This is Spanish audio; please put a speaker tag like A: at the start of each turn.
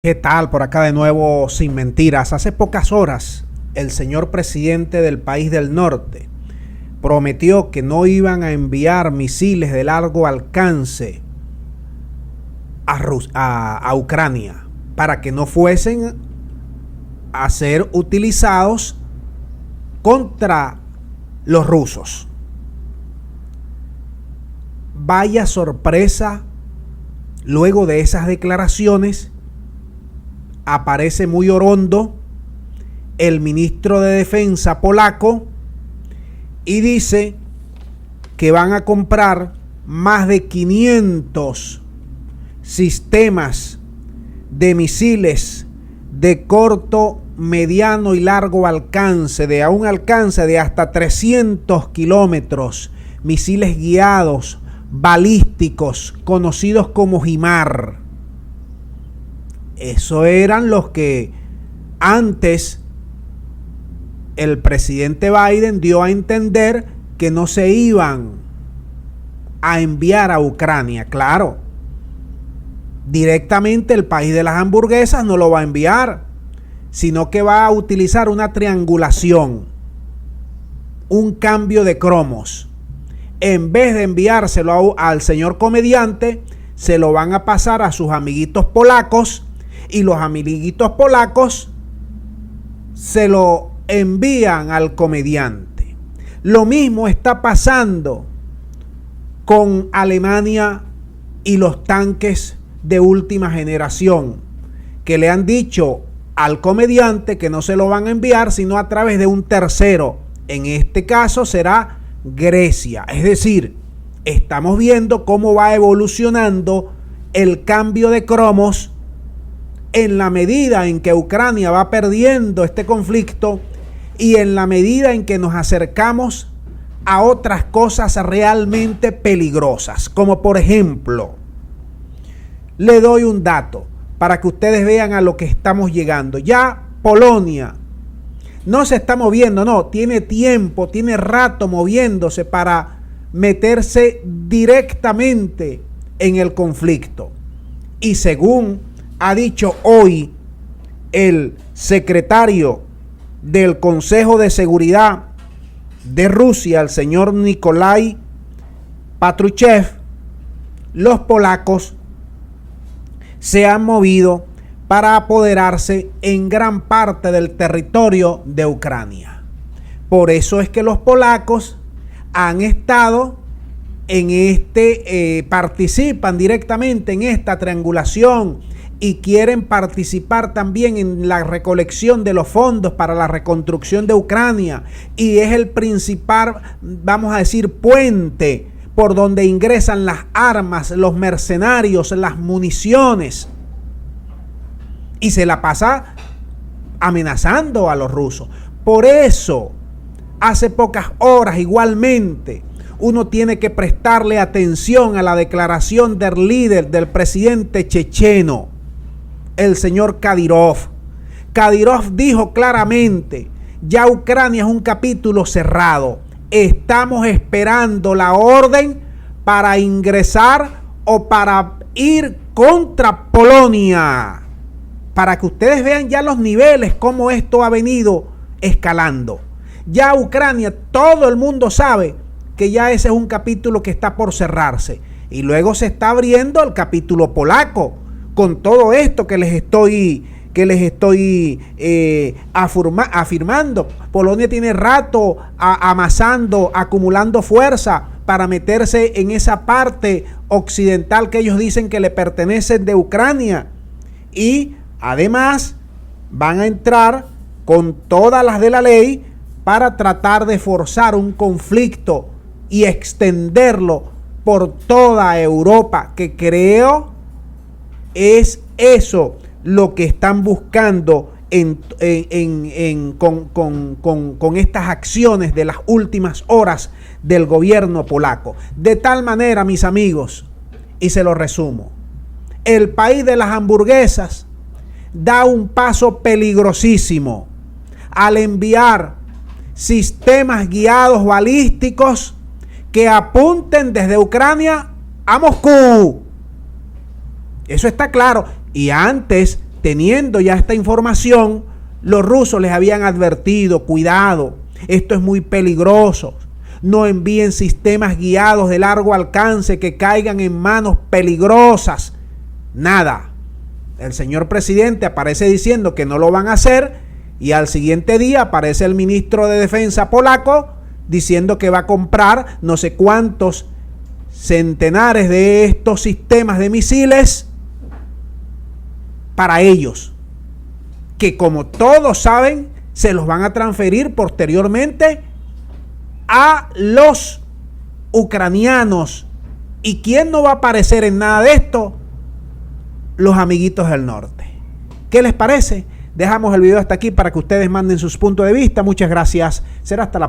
A: ¿Qué tal? Por acá de nuevo sin mentiras. Hace pocas horas el señor presidente del país del norte prometió que no iban a enviar misiles de largo alcance a Ucrania para que no fuesen a ser utilizados contra los rusos. Vaya sorpresa, luego de esas declaraciones aparece muy orondo el ministro de Defensa polaco y dice que van a comprar más de 500 sistemas de misiles de corto, mediano y largo alcance, de a un alcance de hasta 300 kilómetros, misiles guiados, balísticos, conocidos como HIMARS. Eso eran los que antes el presidente Biden dio a entender que no se iban a enviar a Ucrania. Claro, directamente el país de las hamburguesas no lo va a enviar, sino que va a utilizar una triangulación, un cambio de cromos. En vez de enviárselo al señor comediante, se lo van a pasar a sus amiguitos polacos, y los amiguitos polacos se lo envían al comediante. Lo mismo está pasando con Alemania y los tanques de última generación, que le han dicho al comediante que no se lo van a enviar sino a través de un tercero. En este caso será Grecia. Es decir, estamos viendo cómo va evolucionando el cambio de cromos en la medida en que Ucrania va perdiendo este conflicto y en la medida en que nos acercamos a otras cosas realmente peligrosas, como por ejemplo, le doy un dato para que ustedes vean a lo que estamos llegando. Ya Polonia no se está moviendo, no, tiene tiempo, tiene rato moviéndose para meterse directamente en el conflicto. Y según ha dicho hoy el secretario del Consejo de Seguridad de Rusia, el señor Nikolai Patrushev, los polacos se han movido para apoderarse en gran parte del territorio de Ucrania. Por eso es que los polacos han estado participan directamente en esta triangulación y quieren participar también en la recolección de los fondos para la reconstrucción de Ucrania, y es el principal, vamos a decir, puente por donde ingresan las armas, los mercenarios, las municiones, y se la pasa amenazando a los rusos. Por eso, hace pocas horas igualmente, uno tiene que prestarle atención a la declaración del líder, del presidente checheno, el señor Kadyrov. Kadyrov dijo claramente: ya Ucrania es un capítulo cerrado. Estamos esperando la orden para ingresar o para ir contra Polonia. Para que ustedes vean ya los niveles, cómo esto ha venido escalando. Ya Ucrania, todo el mundo sabe que ya ese es un capítulo que está por cerrarse. Y luego se está abriendo el capítulo polaco, con todo esto que les estoy afirmando. Polonia tiene rato amasando, acumulando fuerza para meterse en esa parte occidental que ellos dicen que le pertenece de Ucrania. Y además van a entrar con todas las de la ley para tratar de forzar un conflicto y extenderlo por toda Europa, que creo es eso lo que están buscando con estas acciones de las últimas horas del gobierno polaco. De tal manera, mis amigos, y se lo resumo, el país de las hamburguesas da un paso peligrosísimo al enviar sistemas guiados balísticos que apunten desde Ucrania a Moscú. Eso está claro. Y antes teniendo ya esta información, los rusos les habían advertido, cuidado, esto es muy peligroso. No envíen sistemas guiados de largo alcance que caigan en manos peligrosas. Nada. El señor presidente aparece diciendo que no lo van a hacer y al siguiente día aparece el ministro de Defensa polaco diciendo que va a comprar no sé cuántos centenares de estos sistemas de misiles para ellos, que como todos saben, se los van a transferir posteriormente a los ucranianos. ¿Y quién no va a aparecer en nada de esto? Los amiguitos del norte. ¿Qué les parece? Dejamos el video hasta aquí para que ustedes manden sus puntos de vista. Muchas gracias. Será hasta la próxima.